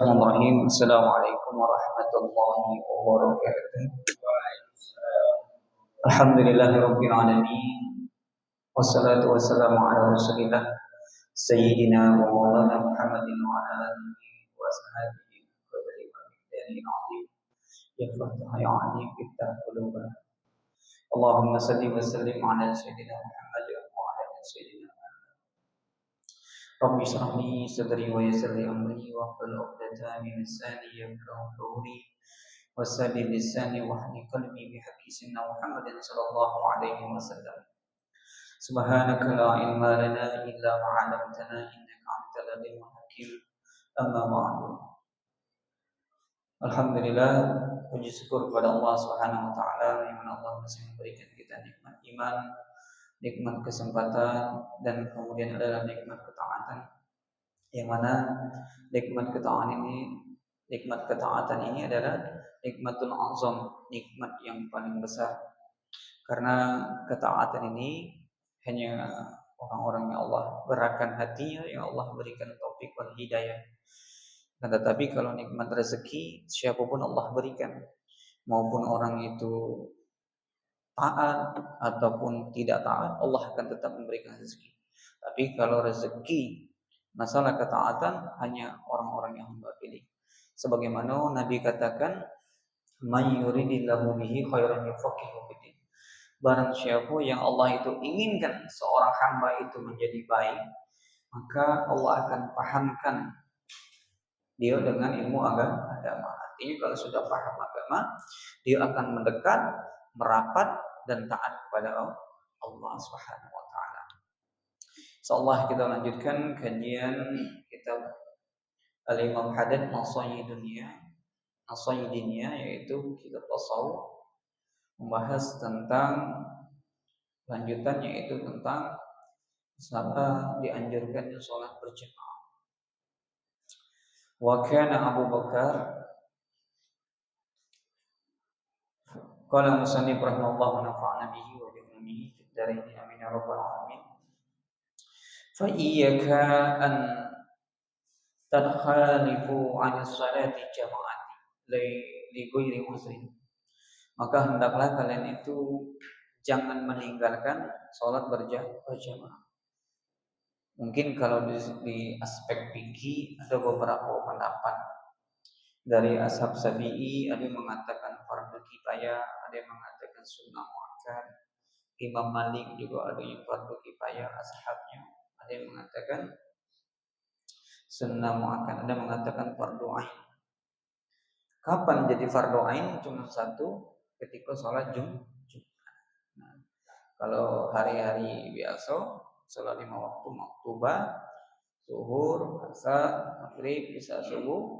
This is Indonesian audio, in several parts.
Bismillahirrahmanirrahim. Assalamualaikum warahmatullahi wabarakatuh. Alhamdulillahirabbil alamin. Wassalatu wassalamu ala Rasulillah sayyidina wa maulana Muhammadin wa ala alihi wa sahbihi wa sallam. Ya Fattah ya Alim iftah qulubana. Allahumma salli wa sallim ala sayyidina Muhammad wa ala sayyidina Rabbi shrah li sadri wa yassir li amri wa hlul 'uqdatam min lisani yafqahu qawli wasaddi lisani wahdi qalbi bihaqqi sayyidina Muhammadin sallallahu alaihi wasallam. Subhanaka la ilma lana illa ma 'allamtana innaka antal alimul hakim. Amma ba'du. Alhamdulillah, puji syukur kepada Allah Subhanahu wa taala yang mana Allah masih memberikan kita nikmat iman, nikmat kesempatan, dan kemudian adalah nikmat ketaatan. Yang mana nikmat ketaatan ini adalah nikmatul azam, nikmat yang paling besar. Karena ketaatan ini hanya orang-orang yang Allah gerakan hatinya, yang Allah berikan taufik wal hidayah. Tetapi kalau nikmat rezeki, siapapun Allah berikan, maupun orang itu taat ataupun tidak taat, Allah akan tetap memberikan rezeki. Tapi kalau rezeki, masalah ketaatan hanya orang-orang yang hamba pilih. Sebagaimana Nabi katakan, "May yuridillahu bihi khairan yufaqihu fiddin." Barang siapa yang Allah itu inginkan seorang hamba itu menjadi baik, maka Allah akan pahamkan dia dengan ilmu agama. Artinya kalau sudah paham agama, dia akan mendekat, merapat dan taat kepada Allah Subhanahu wa taala. Insyaallah kita lanjutkan kajian kitab Al-Imam Haddad As-Sayyidiniyah, yaitu kitab tasawuf, membahas tentang lanjutannya, yaitu tentang masalah dianjurkannya sholat berjamaah. Wa kana Abu Bakar qala musannif rahimahullah nafa'ana bihi wa bi ilmihi fid dharain amin ya rabbal alamin. Fa iyyaka an tadkhalifu 'an salati jama'ati li ghairi uzrin. Maka hendaklah kalian itu jangan meninggalkan salat berjamaah. Mungkin kalau di aspek fikih ada beberapa pendapat dari ashab Syafi'i, ada yang mengatakan fardu kifayah, ada yang mengatakan sunnah muakkad. Imam Malik juga ada yang fardu kifayah ashabnya, ada yang mengatakan sunnah muakkad, ada yang mengatakan fardu ain. Kapan jadi fardu ain? Cuma satu, ketika sholat Jumat. Nah, kalau hari-hari biasa sholat 5 waktu maktubah, zuhur, asar, maghrib, isya, subuh,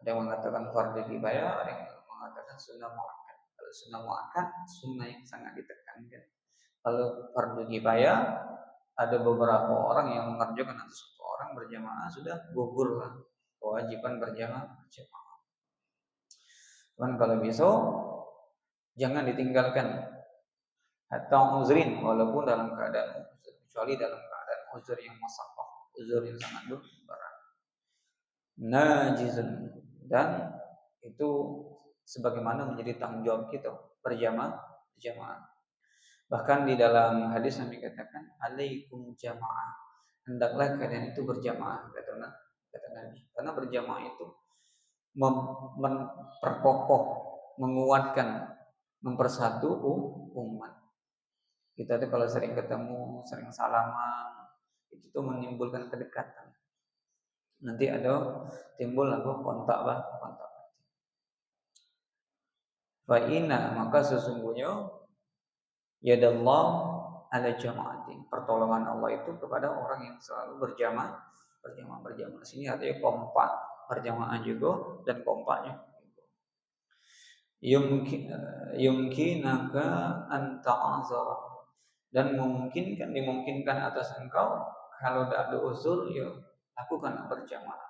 ada yang mengatakan fardu kifayah, ada yang mengatakan sunnah muakkad. Kalau sunnah muakkad, sunnah yang sangat ditekankan. Kalau fardu kifayah, ada beberapa orang yang mengerjakan, atau satu orang berjamaah sudah gugur lah kewajiban berjamaah. Cuman kalau besok jangan ditinggalkan hatta uzrin, walaupun dalam keadaan uzur, kecuali dalam keadaan uzur yang masalah, uzur yang sangat berat, najizun, dan itu sebagaimana menjadi tanggung jawab kita berjamaah. Bahkan di dalam hadis Nabi katakan, alaikum jamaah, hendaklah kalian itu berjamaah, kata Nabi. Karena berjamaah itu memperkokoh, menguatkan, mempersatu umat. Kita tuh kalau sering ketemu, sering salaman, itu tuh menimbulkan kedekatan. Nanti ada timbul kontak. Fa'ina, maka sesungguhnya yadallah ala jama'atin, pertolongan Allah itu kepada orang yang selalu berjamaah. Sini artinya kompak, berjamaah juga dan kompaknya. Yumkinaka an ta'azara, dan dimungkinkan atas engkau kalau tidak ada uzur, ya lakukan berjamaah.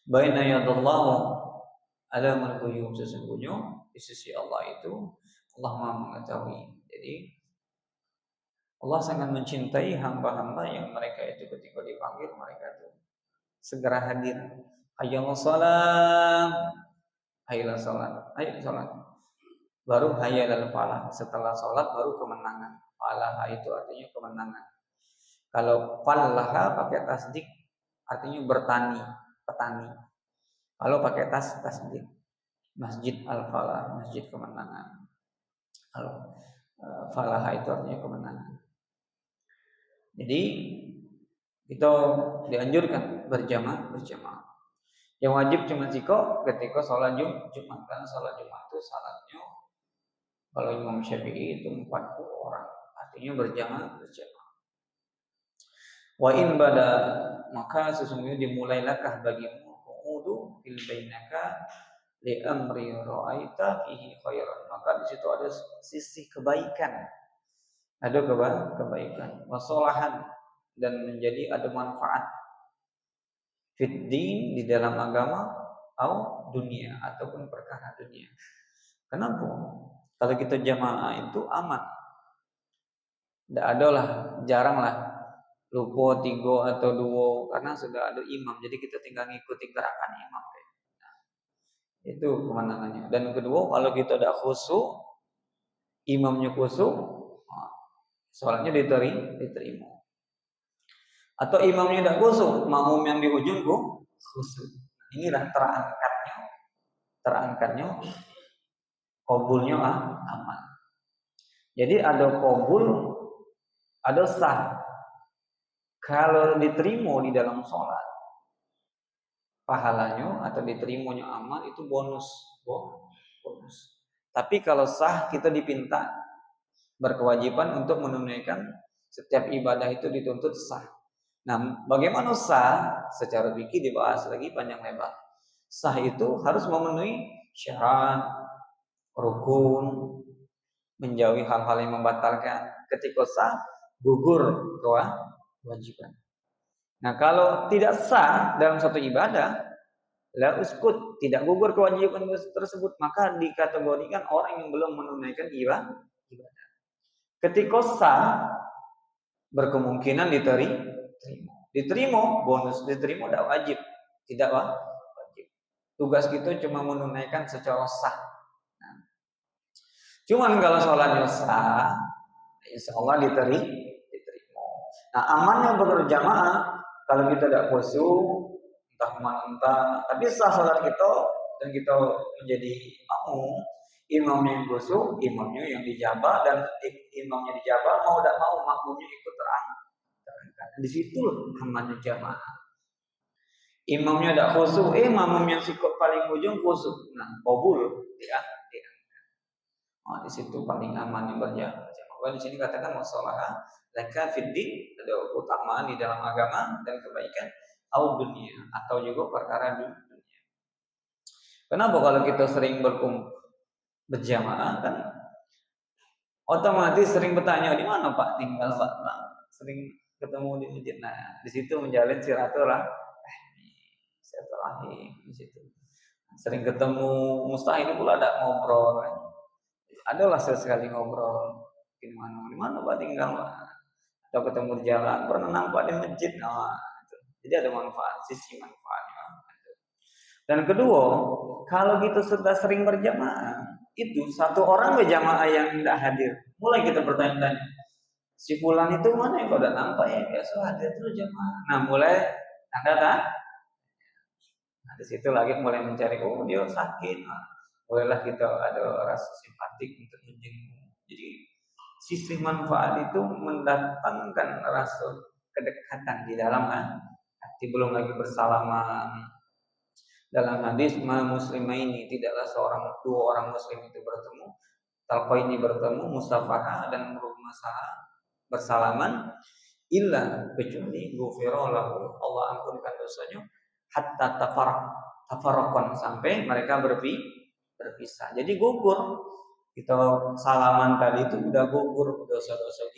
Baina yadallahu alamul ghuyub, sesungguhnya di sisi Allah itu Allah Maha mengetahui. Jadi Allah sangat mencintai hamba-hamba yang mereka itu ketika dipanggil mereka itu segera hadir. Hayya salat, hayya salat, ayo salat. Baru hayya al falah. Setelah salat baru kemenangan. Falah itu artinya kemenangan. Kalau falaha pakai tasdik artinya bertani, petani. Kalau pakai tasdik, masjid al falah, masjid kemenangan. Kalau falaha itu artinya kemenangan. Jadi kita dianjurkan berjamaah. Yang wajib cuma jika ketika sholat Jumat, karena sholat Jumat itu salatnya kalau Imam Syafi'i itu 40 orang, artinya berjamaah. Wa in bada, maka sesungguhnya dimulailahkah bagimu qu'udu fil bainaka li amri ra'aita fihi khairan. Maka di situ ada sisi kebaikan. Ada kebaikan, wasolahan, dan menjadi ada manfaat fiddin di dalam agama atau dunia ataupun perkara dunia. Kenapa? Kalau kita jamaah itu aman. Tidak ada lah, jarang lah lupa 3 atau 2 karena sudah ada imam. Jadi kita tinggal ngikuti gerakan imam. Nah, itu kemenangannya. Dan kedua, kalau kita ada khusyuk, imamnya khusyuk, sholatnya diterima. Atau imamnya tidak khusyuk, makmum yang di ujung khusyuk. Inilah terangkatnya qabulnya aman. Jadi ada qabul, ada sah. Kalau diterima di dalam sholat, pahalanya atau diterimanya aman itu bonus. Tapi kalau sah, kita dipinta berkewajiban untuk menunaikan setiap ibadah itu dituntut sah. Nah, bagaimana sah? Secara fikih dibahas lagi panjang lebar. Sah itu harus memenuhi syarat, rukun, menjauhi hal-hal yang membatalkan. Ketika sah, gugur kewajiban. Nah, kalau tidak sah dalam satu ibadah, la uskut, tidak gugur kewajiban tersebut, maka dikategorikan orang yang belum menunaikan ibadah. Ketika sah, berkemungkinan diterima bonus, diterima tidak wajib, tidak wajib. Tugas kita cuma menunaikan secara sah. Nah, cuman kalau sholatnya sah, insya Allah diterima. Nah, amannya berjamaah kalau kita tidak khusyuk, entah kemana, tapi sah sholat kita dan kita menjadi makmum, imamnya yang khusyuk, imamnya yang dijabah, dan imamnya dijabah mau tidak mau makmumnya ikut terangkat. Di situ amannya jamaah. Imamnya tidak khusyuk, makmum yang sikap paling ujung khusyuk. Nah, qabul ya. Nah, di situ paling aman yang berjamaah. Di sini katakan masalah laka fiddin, ada keutamaan di dalam agama dan kebaikan au dunia, atau juga perkara dunia. Kenapa kalau kita sering berjamaah kan otomatis sering bertanya di mana Pak tinggal Pak? Sering ketemu di masjid. Nah, di situ menjalin silaturahim di situ. Sering ketemu mustahil pula ada ngobrol kan. Adalah sesekali ngobrol. Di mana Pak tinggal Pak? Atau ketemu di jalan, pernah nampak di masjid. Nah, jadi ada manfaat, sisi manfaatnya. Dan kedua, kalau kita sudah sering berjamaah, itu satu orang berjamaah yang tidak hadir, mulai kita bertanya-tanya, si fulan itu mana yang kau udah nampak ya biasa hadir terus jamaah. Nah, mulai tanda. Nah, di situ lagi mulai mencari, oh dia sakit. Nah, mulailah kita ada rasa simpatik untuk menjenguk. Jadi sisi manfaat itu mendatangkan rasa kedekatan di dalam hati, belum lagi bersalaman. Dalam hadis muslimaini, tidaklah dua orang muslim itu bertemu, talqaini bertemu, musafaha dan bersalaman, illa kecuali ghufira lahu, Allah ampunkan dosanya, hatta tafarraqan, sampai mereka berpisah. Jadi gugur. Kita salaman tadi itu udah gugur dosa-dosa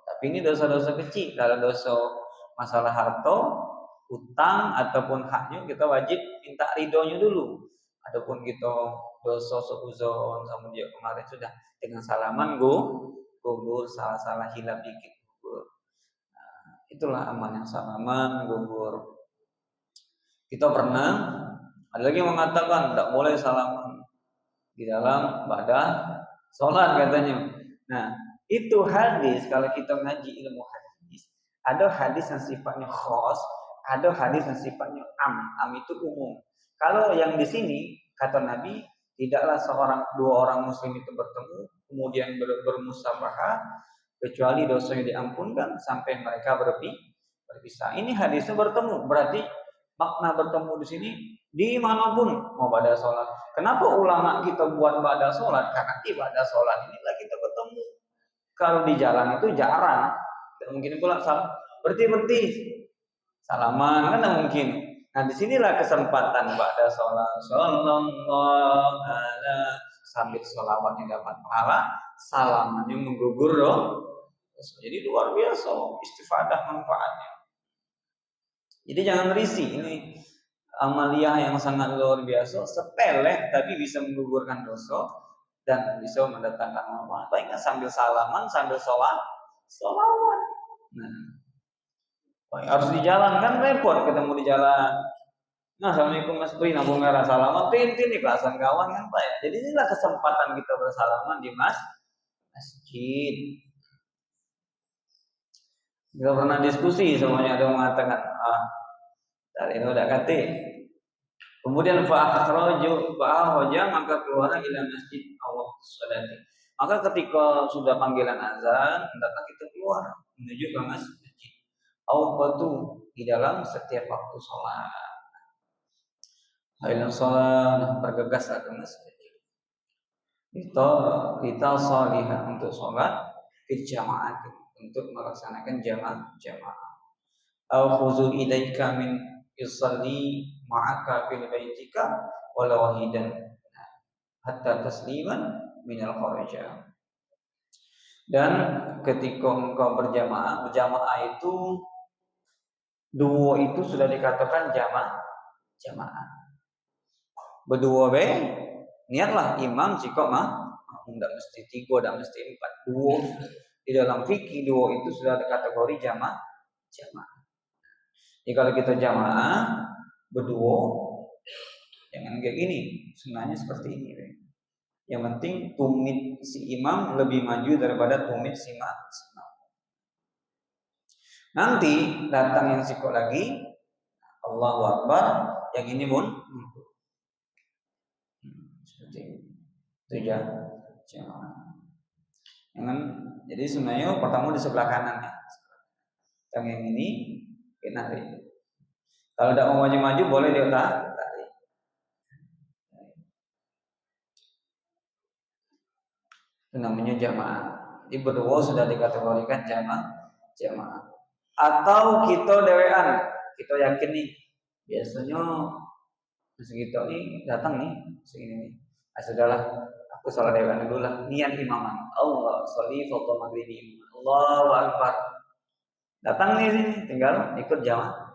tapi ini dosa-dosa kecil. Kalau dosa masalah harta, utang ataupun haknya, kita wajib minta ridhonya dulu. Adapun kita dosa seuzon sama dia kemarin sudah dengan salaman gugur, salah hilap dikit gugur. Nah, itulah aman yang salaman gugur. Kita pernah, ada lagi yang mengatakan tidak boleh salaman di dalam badan sholat katanya. Nah, itu hadis kalau kita ngaji ilmu hadis, ada hadis yang sifatnya khos, ada hadis yang sifatnya am. Am itu umum. Kalau yang di sini kata Nabi, tidaklah dua orang muslim itu bertemu kemudian bermusyawarah kecuali dosanya diampunkan sampai mereka berpisah. Ini hadisnya bertemu, berarti makna bertemu di sini dimanapun mau pada sholat. Kenapa ulama kita buat pada sholat? Karena ibadah sholat inilah kita ketemu. Kalau di jalan itu jarang, tidak mungkin pula berhenti salaman kan tidak mungkin. Nah disinilah kesempatan pada sholat. Sallallahu alaihi sambil sholawatnya dapat pahala, salamannya menggugur dong. Jadi luar biasa istifadah manfaatnya. Jadi jangan risih, ini amalia yang sangat luar biasa, sepele tapi bisa menggugurkan dosa dan bisa mendatangkan manfaat. Baiknya sambil salaman, sambil sholawat. Nah, harus di jalan kan repot ketemu di jalan. Nah, assalamualaikum Mas Pri, nabung merah salaman, tintin nih kelasan kawan kan Pak ya. Jadi inilah kesempatan kita bersalaman di masjid. Kita pernah diskusi semuanya, ada yang mengatakan dari ini udah kate. Kemudian fa'akhraja maka keluar ila masjid Allah sholati. Maka ketika sudah panggilan azan, hendaklah kita keluar menuju ke masjid. Awqatu di dalam setiap waktu sholat. Hayya sholat, bergegas ke masjid. Kita salihah untuk sholat berjamaah, untuk melaksanakan jamaah. Au khuzu ilaika min yusalli ma'aka fil baitika wala wahidan hatta tasliman minal kharaja. Dan ketika engkau berjamaah itu duo itu sudah dikatakan jamaah. Berdua be niatlah imam jika tidak mesti 3, tidak mesti 4. Duo di dalam fikih duo itu sudah dikategori jamaah. Jadi kalau kita jamaah berdua jangan kayak gini, sebenarnya seperti ini. Yang penting tumit si imam lebih maju daripada tumit si makmum. Nanti datang yang sikok lagi, Allahu Akbar, yang ini pun seperti itu jamaah. Jadi sebenarnya pertama di sebelah kanan ya. Yang ini nanti. Kalau tidak mau maju-maju boleh dia tarik. Itu namanya jamaah. Jadi berdua sudah dikategorikan jamaah. Atau kita dewean, kita yakin nih biasanya segitu nih datang nih segini nih. Sudahlah, aku sholat dewean dulu lah. Niat imaman. Allah sholli fardhu maghribi. Allahu akbar. Datang nih sini, tinggal ikut jamaah.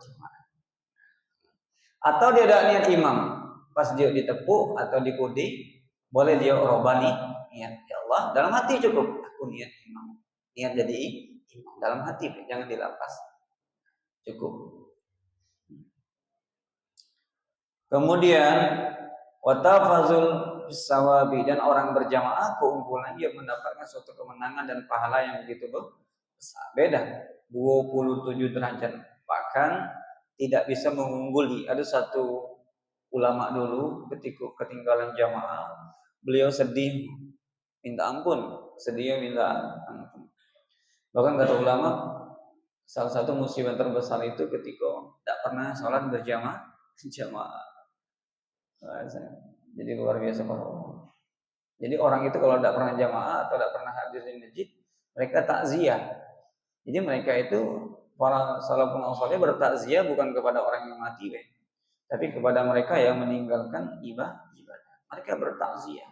Atau dia ada niat imam, pas dia ditepuk atau dikudi, boleh dia robani niat ya Allah dalam hati cukup. Aku niat imam, niat jadi imam dalam hati, jangan dilapas, cukup. Kemudian watafazul sawabi, dan orang berjamaah keunggulan dia mendapatkan suatu kemenangan dan pahala yang begitu besar. Beda 27 derajat, bahkan tidak bisa mengungguli. Ada satu ulama dulu ketika ketinggalan jamaah, beliau sedih minta ampun, minta ampun. Bahkan kata ulama, salah satu musibah terbesar itu ketika tidak pernah sholat berjamaah. Jadi luar biasa para ulama. Jadi orang itu kalau tidak pernah jamaah atau tidak pernah hadir di masjid, mereka takziah. Jadi mereka itu para salafun saleh bertakziah bukan kepada orang yang mati, tapi kepada mereka yang meninggalkan ibadah. Mereka bertakziah,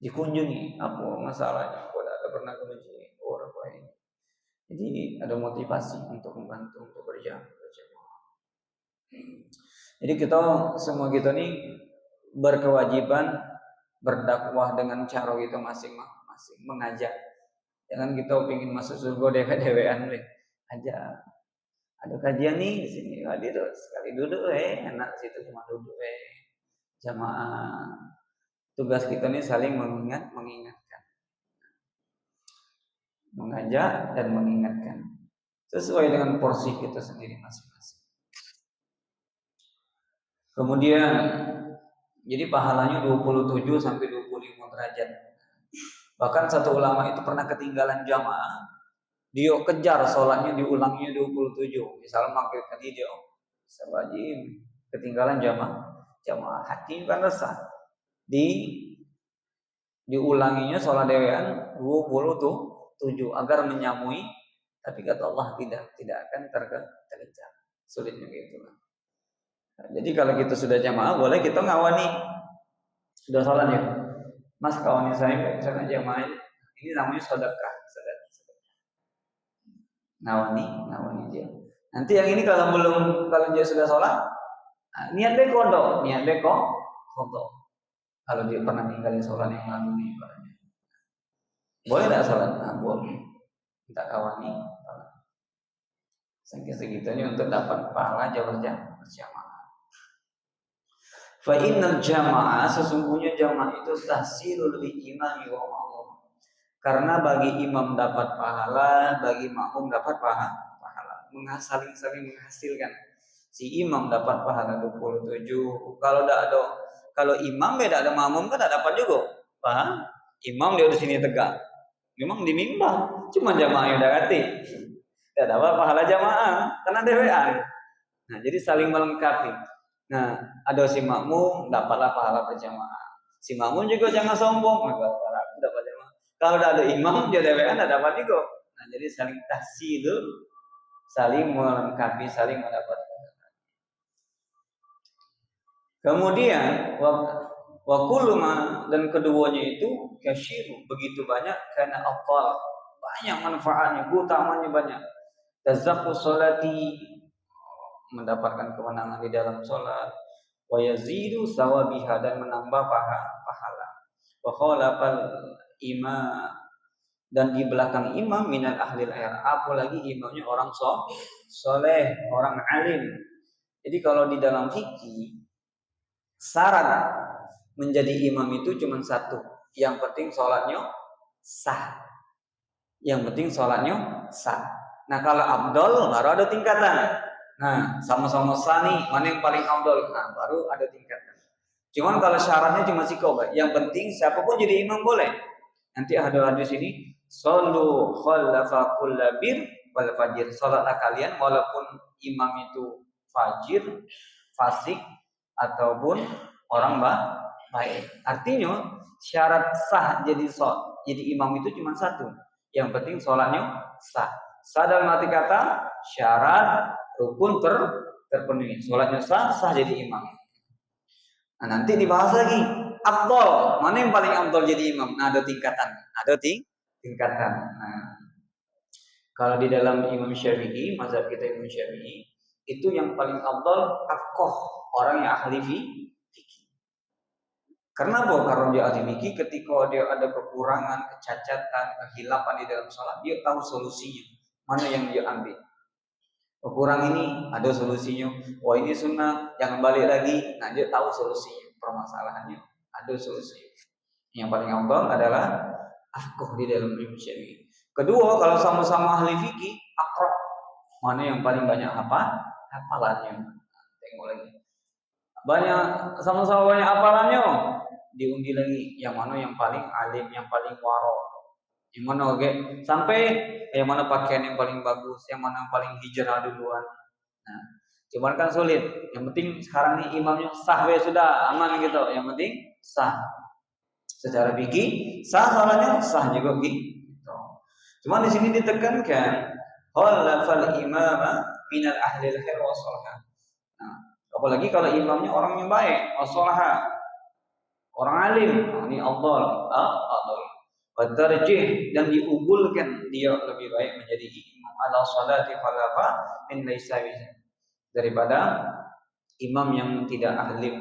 dikunjungi, apa masalahnya, kok ada pernah ke masjid, orang lain. Jadi ada motivasi untuk membantu untuk berjamaah. Jadi kita semua kita nih berkewajiban berdakwah dengan cara kita masing-masing, mengajak. Jangan kita ingin masuk surga dewe-dewean aja. Ada kajian nih di sini, hadir sekali duduk, enak situ cuma duduk, jamaah. Tugas kita nih saling mengingatkan, mengajak dan mengingatkan sesuai dengan porsi kita sendiri masing-masing. Kemudian jadi pahalanya 27 sampai 25 derajat. Bahkan satu ulama itu pernah ketinggalan jamaah, dia kejar sholatnya diulangnya 27. Misalnya maghrib tadi dia wajib ketinggalan jamaah hati kan resah. Diulanginya sholat dewean 27 agar menyamui, tapi kata Allah tidak akan terkejar. Sulitnya gitu. Nah, jadi kalau kita sudah jamaah boleh kita ngawani, sudah sholat ya Mas, kawan saya misalnya jamaah ini namanya sedekah. Ngawani dia. Nanti yang ini kalau dia sudah sholat, niat deh kodok. Kalau dia pernah ninggalin sholat yang lalu nih, boleh tidak sholat? Nah, boleh. Kita kawani. Segitunya untuk dapat pahala berjamaah. Fa innal jamaah, sesungguhnya jamaah itu tahsilul imami wa ma'mum. Karena bagi imam dapat pahala, bagi makmum dapat pahala. Saling menghasilkan. Si imam dapat pahala 27. Kalau imam beda ada makmum kan dapat juga. Paham? Imam dia di sini tegak. Memang di mimbar, cuma jamaah yang dekati. Tidak dapat pahala jamaah karena dewean. Nah, jadi saling melengkapi. Nah, ada si makmum dapatlah pahala berjamaah. Si makmum juga jangan sombong, aku dapat jamaah. Kalau ada imam dia dewean tidak dapat juga. Nah, jadi saling tahsilul, saling melengkapi, saling mendapat. Kemudian wa kullu dan keduanya itu kasyiru, begitu banyak karena afdal, banyak manfaatnya, utamanya banyak. Tazaqqu sholati, mendapatkan kemenangan di dalam sholat, wa yazidu sawabiha, dan menambah pahala. Wa khalafal imam, dan di belakang imam minal ahlil air, apalagi imamnya orang soleh, orang alim. Jadi kalau di dalam fikih syarat menjadi imam itu cuma satu, yang penting sholatnya sah. Nah, kalau abdol baru ada tingkatan. Nah, sama-sama sah nih, mana yang paling abdol? Nah, baru ada tingkatan. Cuman kalau syaratnya cuma sikoba, yang penting siapapun jadi imam boleh. Nanti ada hadis ini, sallu khallafa kullabir wal fajir. Salatlah kalian walaupun imam itu fajir, fasik, ataupun orang baik. Artinya syarat sah jadi imam itu cuma satu. Yang penting sholatnya sah. Sah dalam arti kata syarat rukun terpenuhi. Sholatnya sah jadi imam. Nah, nanti dibahas lagi. Afdol, mana yang paling afdol jadi imam? Nah, ada tingkatan. Nah, kalau di dalam Imam Syafi'i, mazhab kita Imam Syafi'i, itu yang paling afdal afqah, orang yang ahli fikih. Karena karena dia ahli fikih, ketika dia ada kekurangan, kecacatan, kehilapan di dalam sholat, dia tahu solusinya. Mana yang dia ambil? Kekurangan ini ada solusinya. Wah, ini sunnah, jangan balik lagi. Nah, dia tahu solusinya, permasalahannya ada solusinya. Yang paling afdal adalah afqah di dalam Imam Syafi'i. Kedua, kalau sama-sama ahli fikih, akrab, mana yang paling banyak hafalannya. Tengok lagi. Sama-sama banyak hafalannya, diundi lagi. Yang mana yang paling alim, yang paling waro. Yang mana sampai yang mana pakaian yang paling bagus, yang mana yang paling hijrah duluan. Nah, cuman kan sulit. Yang penting sekarang nih imamnya sah, sudah aman gitu. Yang penting sah. Secara fikih sah, salahnya sah juga gitu. Cuma di sini ditekankan khalafal imama minal ahlil khair wa salaha. Nah, apalagi kalau imamnya orang yang baik, wasolaha, orang alim, ini Allah. Wa tarjih, dan diunggulkan dia lebih baik menjadi imam ala salati khalafa min laisa daripada imam yang tidak ahli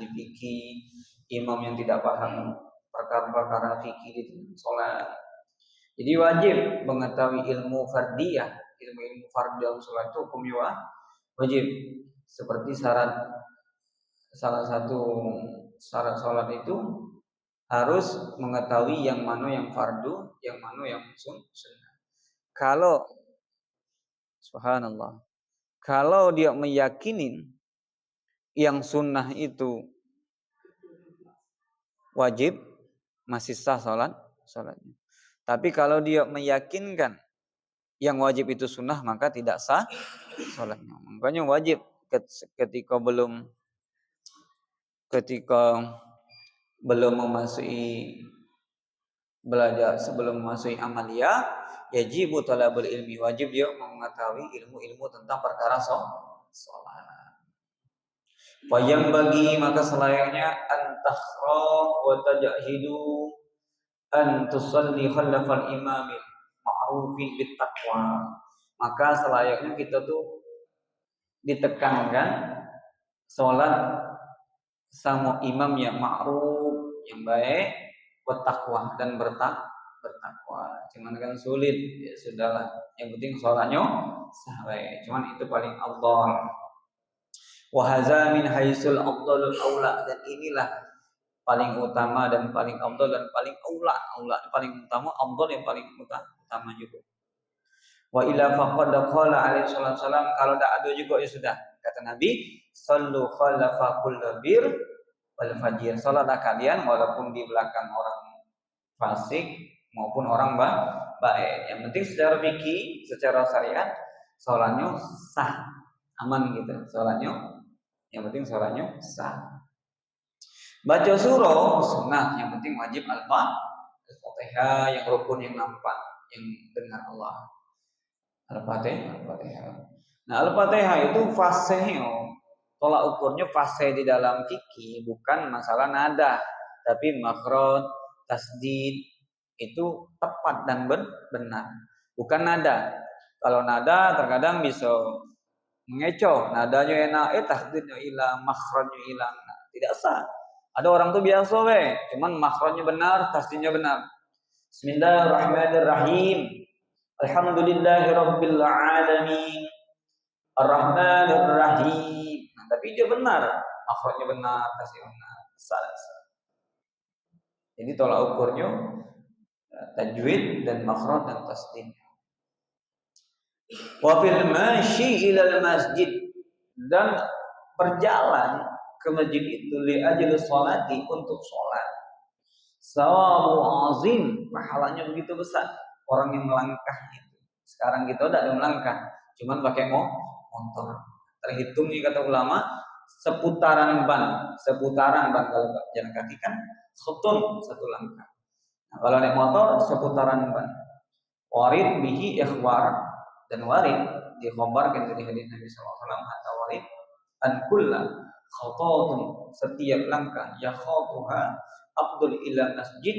fikih, imam yang tidak paham perkara-perkara fikih di salat. Jadi wajib mengetahui ilmu fardiyah, ilmu-ilmu fardhu dalam sholat itu hukumnya wajib. Seperti salah satu syarat sholat itu harus mengetahui yang mana yang fardu, yang mana yang sunnah. Kalau subhanallah, kalau dia meyakinin yang sunnah itu wajib, masih sah sholatnya. Tapi kalau dia meyakinkan yang wajib itu sunnah, maka tidak sah sholatnya. Makanya wajib ketika belum memasuki belajar, sebelum memasuki amalia, yajibu talabul ilmi, wajib dia mengetahui ilmu-ilmu tentang perkara sholat. Wayang bagi, maka selayaknya antakhra wa tajahidu an tusalli khalfal imamil ma'rufin bittaqwa. Maka selayaknya kita tuh ditekankan sholat sama imam yang ma'ruf, yang baik, bertakwa dan bertakwa. Cuman kan sulit, ya sudahlah. Yang penting sholatnya sahih. Cuman itu paling afdal. Wa hadza min haitsul afdalul aula, dan inilah paling utama dan paling afdal dan paling aula paling utama, afdal yang paling utama juga. Wa ila faqad qala alaihi wasallam, kalau tidak ada juga ya sudah, kata Nabi, sallu khalafa kulli bir wal fajir, salatlah kalian walaupun di belakang orang fasik maupun orang baik. Yang penting secara fikih, secara syariat salatnya sah, aman gitu salatnya. Yang penting salatnya sah. Baca surah sunnah, yang penting wajib Al-Fatihah, yang rukun, yang nampak, yang dengar Allah. Al-Fatihah. Nah, Al-Fatihah itu fasihnya, tolak ukurnya fasih di dalam fikih bukan masalah nada, tapi makhraj, tasdid itu tepat dan benar. Bukan nada. Kalau nada terkadang bisa mengecoh, nadanya enak, tasdidnya hilang, makhrajnya hilang. Nah, tidak sah. Ada orang tuh biasa cuman makhrajnya benar, tasdidnya benar. Bismillahirrahmanirrahim. Alhamdulillahirabbil alamin. Ar-Rahmanir Rahim. Nah, tapi dia benar, makhrajnya benar, tasdidnya benar. Salah. Jadi tolak ukurnya tajwid dan makhraj dan tasdid. Wa fil masyi ilal masjid, dan berjalan ke masjid itu li ajli sholati, untuk sholat. Sawabu azim, pahalanya begitu besar. Orang yang melangkah itu. Sekarang kita udah ada melangkah, cuman pakai motor. Terhitungnya kata ulama seputaran ban kalau jalan kaki kan khutun, satu langkah. Nah, kalau naik motor seputaran ban. Warid bihi ikhwar, dan warid dikhabarkan dari hadis Nabi sallallahu alaihi wasallam, hatta warid an kulla khatatun, setiap langkah ya khatuha abdul ila masjid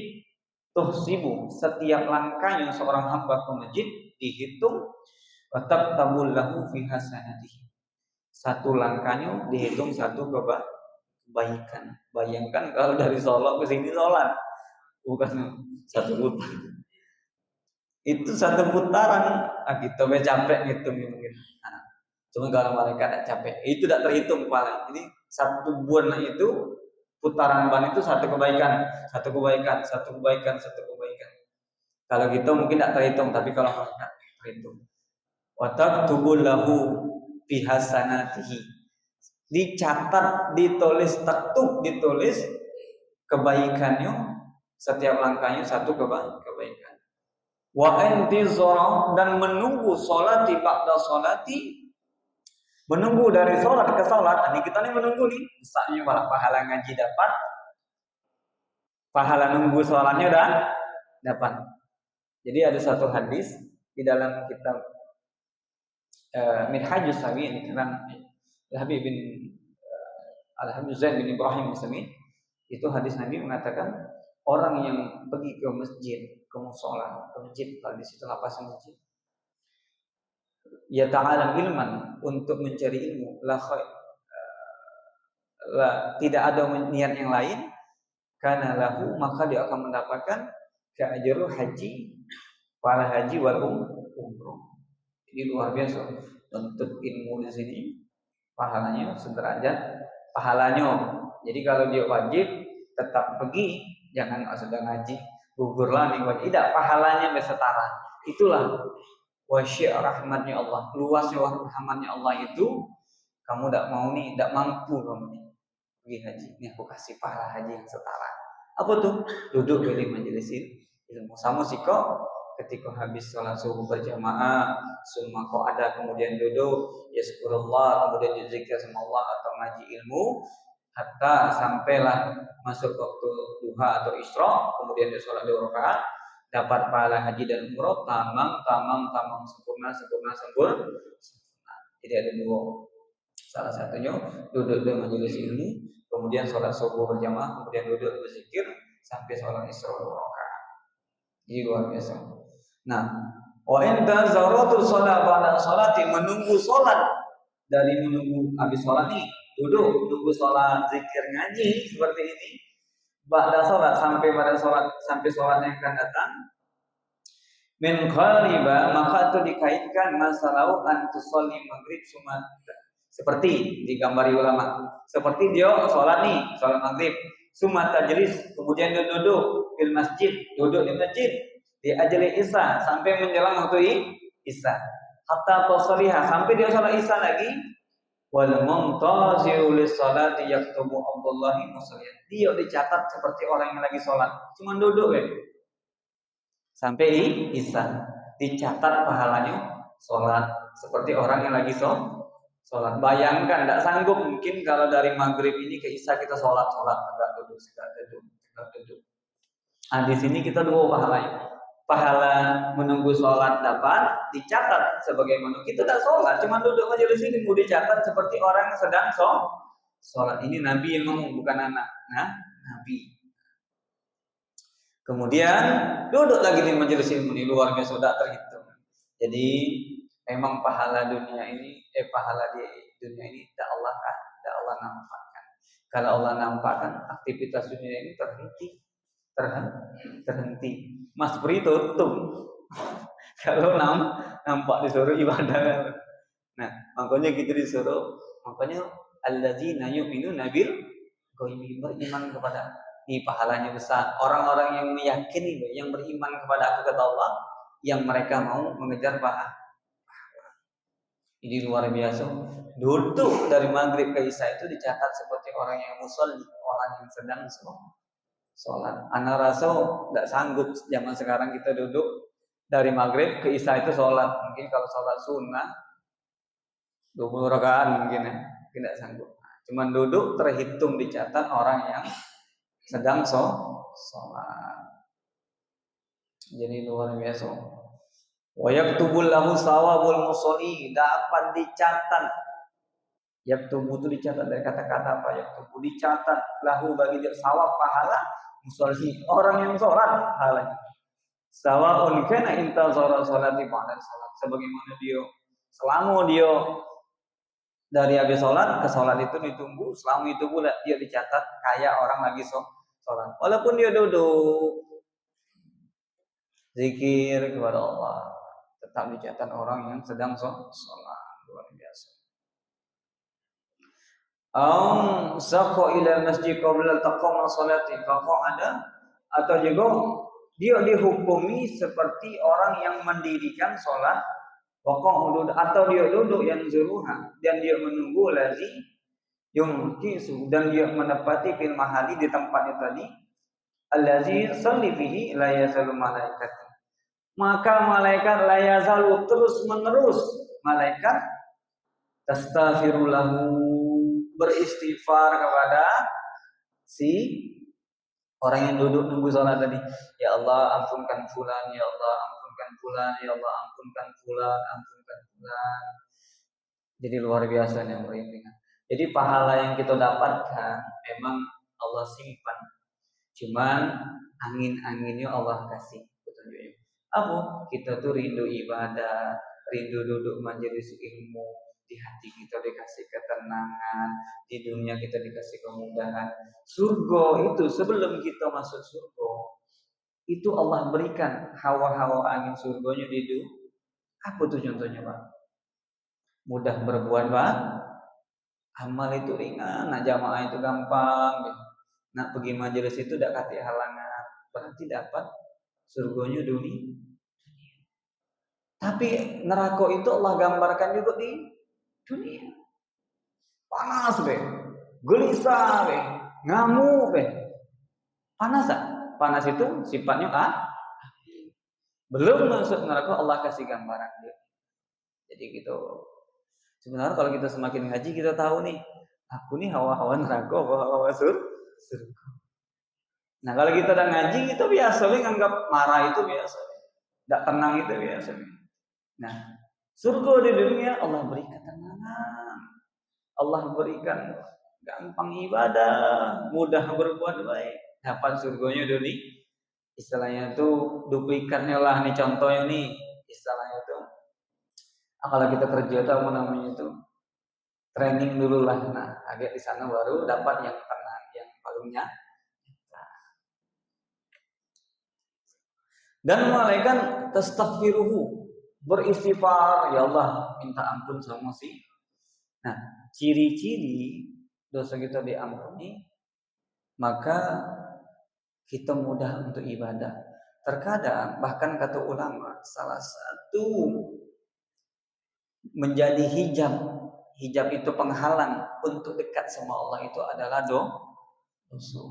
tuhsibu, setiap langkahnya seorang hamba ke masjid dihitung, wa tabul lahu fi hasanatihi, satu langkahnya dihitung satu kebaikan. Bayangkan kalau dari Solo ke sini sholat, bukan satu putaran. Itu satu putaran, kita capek ngitungnya mungkin. Nah, cuma kalau mereka tidak capek, itu tidak terhitung paling. Jadi satu bulan itu putaran ban itu satu kebaikan. Kalau gitu mungkin tidak terhitung, tapi kalau mereka terhitung. Wa taktubul lahu fi hasanatihi, dicatat, ditulis kebaikannya, setiap langkahnya satu kebaikan. Wa intizara, dan menunggu sholati ba'da sholati, menunggu dari sholat ke sholat. Ini kita nih menunggu nih, misalnya malah pahala ngaji dapat, pahala nunggu sholatnya udah dapat. Jadi ada satu hadis di dalam kitab Minhajus Sawi, ini kan Al-Habib bin Al-Habib bin Ibrahim Musami, itu hadis Nabi mengatakan orang yang pergi ke masjid, ke mushola, ke masjid, kalau di situ lapas masjid, ya ta'alam ilman, untuk mencari ilmu, tidak ada niat yang lain, karena lahu, maka dia akan mendapatkan keajru haji, pahala haji wal umroh. Ini luar biasa. Untuk ilmu di sini pahalanya sederajat pahalanya. Jadi kalau dia wajib tetap pergi, jangan sudah ngaji gugurlah nih wajib. Tidak, pahalanya bersetara. Itulah wasya rahmatnya Allah, luasnya rahmatnya Allah itu. Kamu tidak mau nih, tidak mampu kamu nih pergi haji, ini aku kasih pahala haji yang setara. Apa tuh? Duduk di majelis ilmu. Sama sih kok ketika habis sholat subuh berjamaah, semua kok ada kemudian duduk, ya syukurullah, kemudian zikir sama Allah atau ngaji ilmu, hatta sampailah masuk waktu duha atau isra, kemudian dia sholat 2 rakaat, dapat pahala haji dan umroh, tamam sempurna. Jadi ada 2. Salah satunya duduk di majelis ilmu, kemudian sholat subuh berjamaah, kemudian duduk berzikir sampai sholat isra 2 rakaat. Ini luar biasa. Nah, wa inta zaratul shalah ba'da sholati, menunggu sholat, dari menunggu habis sholat nih duduk tunggu sholat zikir ngaji seperti ini, ba'da sholat sampai pada sholat, sampai sholat yang akan datang, min qariba, maka itu dikaitkan masalah an tusalli maghrib sumat, seperti digambari ulama, seperti dia sholat nih, sholat maghrib, sumat tajlis, kemudian dia duduk di masjid, duduk di masjid di ajli isya, sampai menjelang waktu isya, hatta tosaliha, sampai dia sholat isya lagi, wal muntaziru lis salati yaktubu Abdullahi musalliyan, dia dicatat seperti orang yang lagi sholat, cuma duduk ya sampai isya, dicatat pahalanya sholat seperti orang yang lagi sholat. Bayangkan, tidak sanggup mungkin kalau dari maghrib ini ke isya kita sholat tegak duduk. Nah di sini kita 2 pahalanya. Pahala menunggu sholat dapat dicatat sebagaimana kita tidak sholat, cuma duduk aja di sini, mau dicatat seperti orang yang sedang sholat. Ini Nabi yang ngomong, bukan anak. Nah, Nabi. Kemudian duduk lagi di majelis ilmu ini, luar biasa, sudah terhitung. Jadi memang pahala dunia ini, pahala di dunia ini tidak Allah nampakkan. Kalau Allah nampakkan, aktivitas dunia ini terhenti. Mas Pri tutup. Kalau nampak disuruh ibadah. Nah, makanya kita disuruh, makanya alladzina yu'minuna bil ghaibi, beriman kepada ini pahalanya besar. Orang-orang yang meyakini, yang beriman kepada aku, kata Allah, yang mereka mau mengejar pahala. Ini luar biasa. Duduk dari maghrib ke isya itu dicatat seperti orang yang musolli, orang yang sedang sholat. Anak rasa tidak sanggup zaman sekarang kita duduk dari maghrib ke isya itu sholat. Mungkin kalau sholat sunnah 20 rakaat mungkin ya, tidak sanggup. Cuman duduk terhitung dicatat orang yang sedang sholat. Jadi luar biasa. Wa yaktubul lahu sawabul musolli, dapat dicatat. Yaktubu itu dicatat dari kata-kata apa? Yaktubu, dicatat lahu bagi dia sawab pahala musolli, orang yang sholat pahalanya. Sawaun kana intazara sholati ba'da sholat, sebagaimana dia selama dia dari habis sholat ke sholat itu ditunggu, selama itu pula dia dicatat kayak orang lagi sholat, walaupun dia duduk zikir kepada Allah, tetap dicatat orang yang sedang sholat. Luar biasa. Saqqa ila masjid qabla taqama salati faqa'ada, atau juga dia dihukumi seperti orang yang mendirikan sholat, atau dia duduk yang zuruha, dan dia menunggu lazi yumkisu, dan dia menepati fil mahali, di tempatnya tadi, allazi salli fihi la yazalu malaikat, maka malaikat la yazalu, terus menerus malaikat tastaghfirulahu, beristighfar kepada si orang yang duduk nunggu sholat tadi. Ya Allah ampunkan fulan, ya Allah ampunkan fulan, ya Allah ampunkan fulan, ampunkan fulan. Jadi luar biasa yang beriringan. Jadi pahala yang kita dapatkan memang Allah simpan, cuman angin-anginnya Allah kasih petunjuknya. Apa? Kita tuh rindu ibadah, rindu duduk majelis ilmu, di hati kita dikasih ketenangan, di dunia kita dikasih kemudahan. Surga itu sebelum kita masuk surga, itu Allah berikan hawa-hawa angin surganya di Apa tuh contohnya, Pak? Mudah berbuat, Pak. Amal itu ringan, nah jamaah itu gampang. Nah pergi majelis itu tidak kati halangan, berarti dapat surganya dunia. Tapi neraka itu Allah gambarkan juga di dunia. Panas be, gelisah be, ngamuk be. Panas tak? Panas itu sifatnya belum masuk neraka Allah kasih gambaran dia. Jadi gitu. Sebenarnya kalau kita semakin ngaji kita tahu nih, aku nih hawa-hawa neraka, hawa-hawa surga. Nah kalau kita udah ngaji kita biasa nganggap marah itu biasa, tidak tenang itu biasa. Nah surga di dunia Allah beri ketenangan, Allah berikan gampang ibadah, mudah berbuat baik, dapat surganya dunia. Istilahnya tuh duplikatnya lah nih contohnya nih, istilahnya tuh kalau kita kerja tuh apa namanya itu training dulu lah. Nah agak di sana baru dapat yang tenang, yang palingnya. Dan malaikat tastaghfiruhu, beristighfar, ya Allah minta ampun sama si. Nah, ciri-ciri dosa kita diampuni, maka kita mudah untuk ibadah. Terkadang bahkan kata ulama, salah satu menjadi hijab itu penghalang untuk dekat sama Allah itu adalah dosa.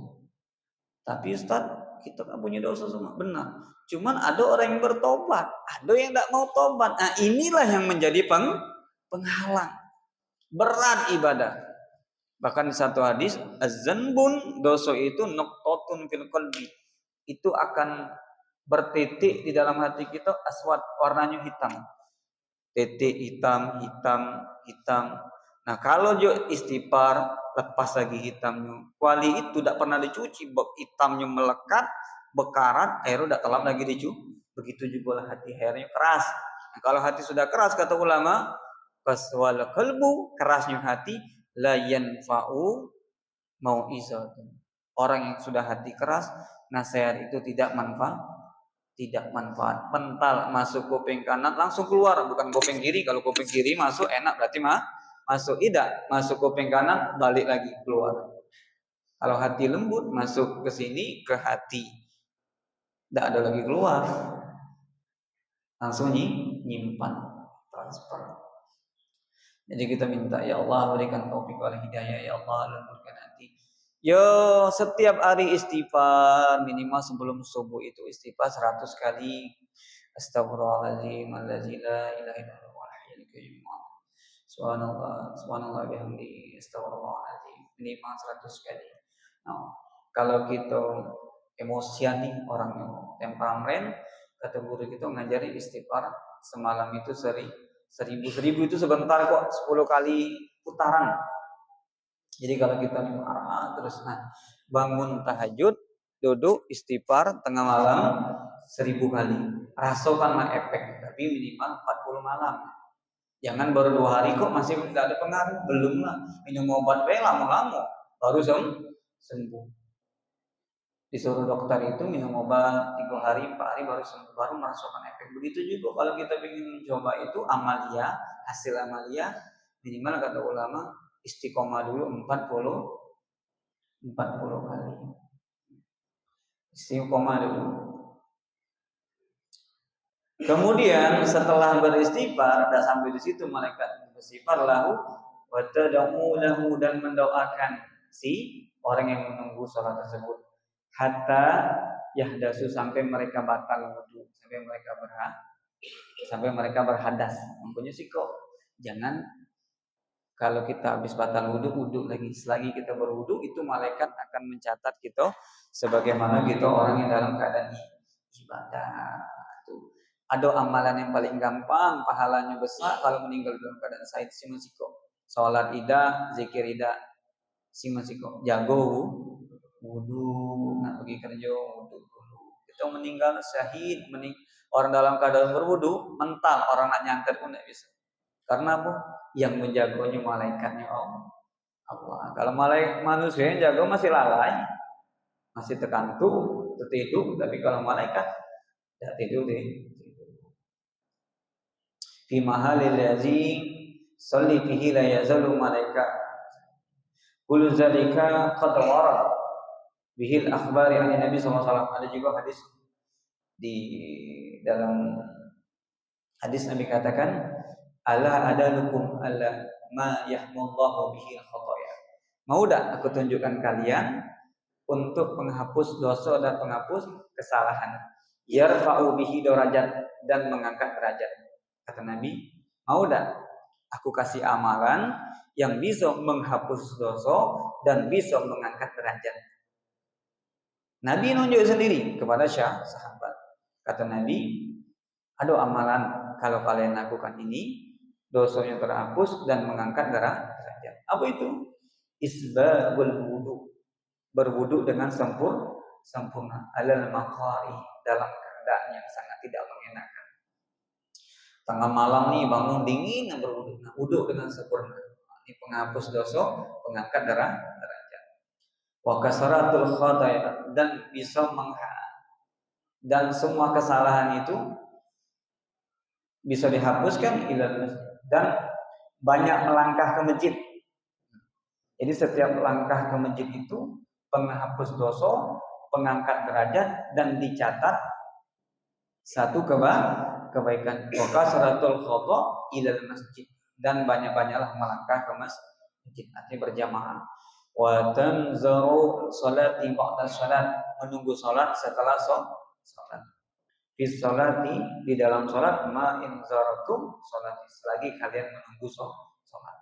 Tapi Ustaz, kita kan punya dosa semua, benar. Cuman ada orang yang bertobat, ada yang tidak mau tobat. Nah inilah yang menjadi penghalang. Berat ibadah. Bahkan di satu hadis, az-zanbun, dosa itu nuqtatun fil qalbi. Itu akan bertitik di dalam hati kita, aswad, warnanya hitam. Titik hitam, hitam, hitam. Nah kalau jo istighfar, lepas lagi hitamnya. Kuali itu tidak pernah dicuci, hitamnya melekat, bekarat, airnya tidak telam lagi dicuci. Begitu juga hati, airnya keras. Nah, kalau hati sudah keras, kata ulama, kaswal kalbu, kerasnya hati, la yanfa'u mau'izatun. Orang yang sudah hati keras, nasihat itu tidak manfaat. Tidak manfaat, mental masuk kuping kanan langsung keluar, bukan kuping kiri. Kalau kuping kiri masuk enak berarti masuk, tidak masuk kuping kanan balik lagi keluar. Kalau hati lembut masuk ke sini ke hati, tidak ada lagi keluar, langsung nyimpan, transfer. Jadi kita minta, ya Allah berikan taufik wal hidayah, ya Allah lembutkan hati. Yo setiap hari istighfar minimal sebelum subuh itu istighfar 100 kali. Astagfirullahaladzim allazi la ilaha illallah hayyul qayyum. Subhanallah, subhanallah bihamdi, astagfirullahaladzim minimal 100 kali. Nah, kalau kita emosian nih orangnya temperamen, kata guru kita ngajari istighfar semalam itu seribu itu sebentar kok, 10 kali putaran. Jadi kalau kita marah terus, nah bangun tahajud, duduk istighfar tengah malam 1000 kali. Rasakanlah efek, tapi minimal 40 malam. Jangan baru 2 hari kok masih tidak ada pengaruh, belum lah. Minum obat lama-lama baru sembuh. Disuruh dokter itu minum obat 3 hari, 4 hari baru sembuh, baru merasakan efek. Begitu juga kalau kita ingin mencoba itu amalia, hasil amalia minimal kata ulama istiqomah dulu 40 kali. Istiqomah dulu. Kemudian setelah beristighfar, tidak sampai di situ, malaikat beristighfar lahu wa tad'u lahu, dan mendoakan si orang yang menunggu salat tersebut hatta yahdasu, sampai mereka batal wudu, sampai mereka berhadas. Makanya sih kok jangan kalau kita habis batal wudu lagi. Selagi kita berwudu itu malaikat akan mencatat kita sebagaimana kita orang yang dalam keadaan ibadah. Tuh. Ada amalan yang paling gampang, pahalanya besar kalau meninggal dalam keadaan sahid, si masiko. Salat ida, zikir ida, si masiko. Jago wudu, nak pergi kerja wudu dulu. Kita meninggal syahid, orang dalam keadaan berwudu, mental orang nak nyantet pun tidak bisa. Karena apa? Yang menjaganya malaikatnya Allah. Kalau malaikat manusia yang jaga masih lalai, masih terkantuk, tertidur. Tapi kalau malaikat tidak tidur deh. fi mahalil ladzi salli fihi la yazalu malaika kullu zalika qad warad bihil akhbari an Nabi SAW. Ada juga hadis di dalam hadis Nabi katakan, ala adalukum ala ma yahmullahu bihil khotoya. Mau tak aku tunjukkan kalian untuk penghapus dosa dan penghapus kesalahan, yarfa'u bihi darajat, dan mengangkat derajat. Kata Nabi, mau tak aku kasih amalan yang bisa menghapus dosa dan bisa mengangkat derajat. Nabi nunjuk sendiri kepada sahabat. Kata Nabi, ada amalan kalau kalian lakukan ini, dosanya terhapus dan mengangkat derajat. Apa itu? Isbabul wudu, berwudu dengan sempurna, alal maqari, dalam keadaan yang sangat tidak mengenakan. Tengah malam nih bangun dingin berwudu, wudu dengan sempurna. Ini penghapus dosa, pengangkat derajat. Wa kasaratul khataya, dan bisa dan semua kesalahan itu bisa dihapuskan ilal masjid, dan banyak melangkah ke masjid. Jadi setiap langkah ke masjid itu penghapus dosa, pengangkat derajat, dan dicatat satu kebaikan. Wa kasratul khata ilal masjid, dan banyak-banyaklah melangkah ke masjid, artinya berjamaah. Wa tanzaru salati ba'da salat, menunggu salat setelah salat. Fi salati, di dalam salat, ma in zaratum salati, selagi kalian menunggu salat.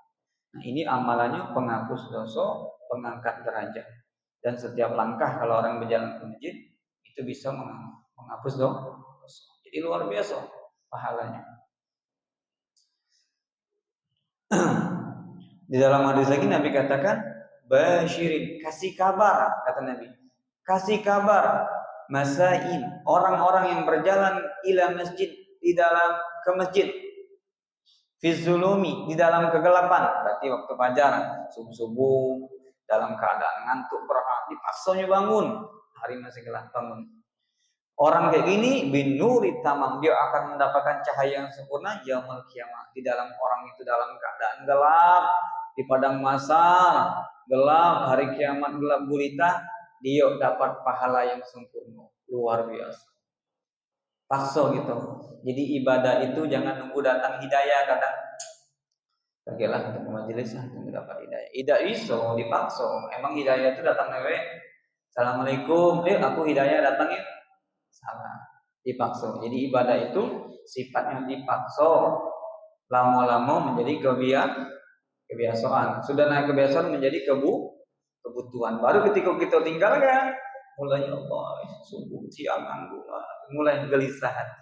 Nah, ini amalannya penghapus dosa, pengangkat derajat. Dan setiap langkah kalau orang berjalan ke masjid itu bisa menghapus dosa. Jadi luar biasa pahalanya. Di dalam hadis lagi Nabi katakan, basyirin, kasih kabar, kata Nabi. Kasih kabar masain, orang-orang yang berjalan ila masjid, di dalam ke masjid, fi zulumi, di dalam kegelapan, berarti waktu fajar, subuh-subuh, dalam keadaan ngantuk berat, dipaksanya bangun, hari masih gelap bangun. Orang kayak gini bin nuri tamam, dia akan mendapatkan cahaya yang sempurna yaumul kiamat. Di dalam orang itu dalam keadaan gelap, di padang mahsyar gelap, hari kiamat gelap gulita, dia dapat pahala yang sempurna, luar biasa. Paksa gitu. Jadi ibadah itu jangan nunggu datang hidayah, kata pergilah untuk majelis untuk dapat hidayah. Tidak iso dipaksa. Emang hidayah itu datang dari Assalamualaikum, aku hidayah datang ya. Salah, dipaksa. Jadi ibadah itu sifatnya dipaksa, lama-lama menjadi kebiasaan. Sudah naik kebiasaan menjadi kebutuhan. Baru ketika kita tinggalkan, mulai Allah subuh siang anggu, mulai gelisah hati.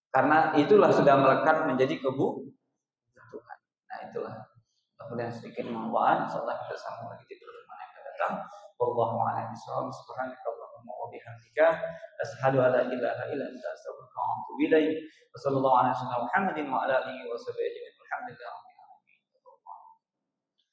Karena itulah sudah melekat menjadi kebutuhan. Nah itulah. Kemudian sedikit manfaat. Insyaallah kita sambung lagi di pertemuan yang akan datang. Wallahu a'lam bishawab. Subhanakallahumma wa bihamdika, asyhadu an la ilaha illa anta, astaghfiruka wa atubu ilaik. Wassallallahu ala sayyidina Muhammadin wa ala alihi wa sahbihi ajma'in. Alhamdulillah.